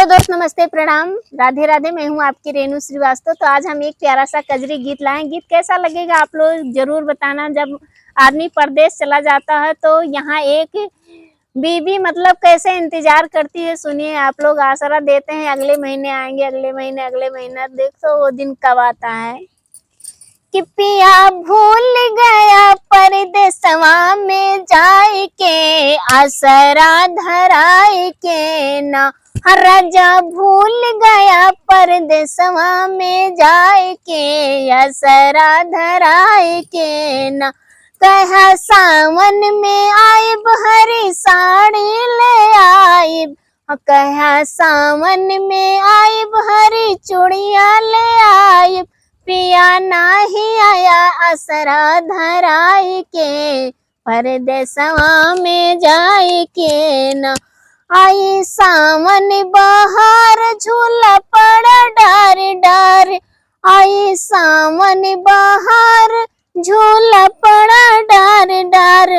दोस्त, नमस्ते, प्रणाम, राधे राधे। मैं हूँ आपकी रेणु श्रीवास्तव। तो आज हम एक प्यारा सा कजरी गीत लाए। गीत कैसा लगेगा आप लोग जरूर बताना। जब आदमी परदेश चला जाता है तो यहाँ एक बीवी मतलब कैसे इंतजार करती है, सुनिए। आप लोग आसरा देते हैं अगले महीने आएंगे, अगले महीने, अगले महीना। देखो वो दिन कब आता है कि पिया भूल गया परदेसवा में जाए के, आसरा धराए के ना। राजा भूल गया परदेसवा में जाए के, आसरा धराए के ना। कहा सावन में आइब हरी साड़ी ले आइब, कहा सावन में आइब हरी चूड़िया ले आइब। पिया नाही आया आसरा धराए के, परदेसवा में जाए के ना। आई सावन बहार झूला पड़ा डार डार, आई सावन बहार झूला पड़ा डार डार।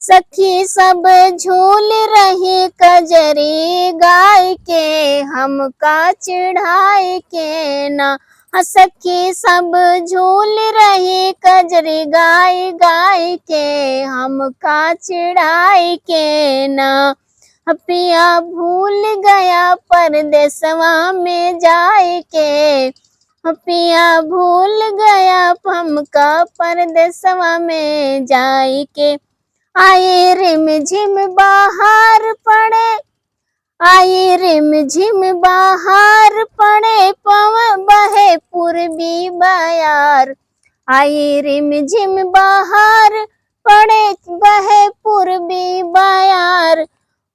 सखी सब झूल रही कजरी गाय के, हमका चिढ़ाए के ना। सखी सब झूल रही कजरी गाय गाय के, हमका चिढ़ाए के ना। पिया भूल गया परदेसवा में जाए के, पिया भूल गया हमका परदेसवा में जाए के। आए रिम झिम बहार पड़े, आई रिम झिम बहार पड़े, पवन बहे पूर्वी बयार। आई रिम झिम बहार पड़े, बहे पूर्वी बयार।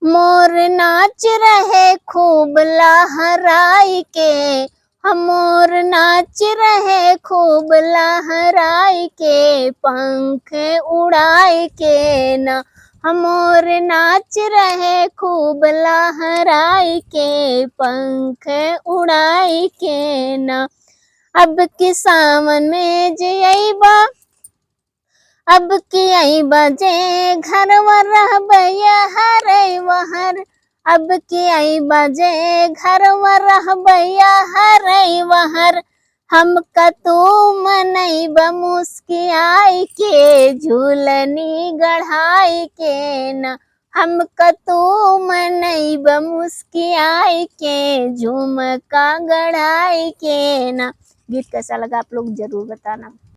मोर नाच रहे खूब लहराई के, मोर नाच रहे खूब लहराई के, पंख उड़ाए के ना। मोर नाच रहे खूब लहराई के, पंख उड़ाई के ना। अब की सावन में जइबा, अब की अइबा जे घरवा रहबैया हरे वहर। अब की अइबा जे घरवा रहबैया हरे वहर। हमका तू मनैबा मुस्कियाई के, झूलनी गढ़ाई के ना। हमका तू मनैबा मुस्कियाई के, झुमका गढ़ाई के ना। गीत कैसा लगा आप लोग जरूर बताना।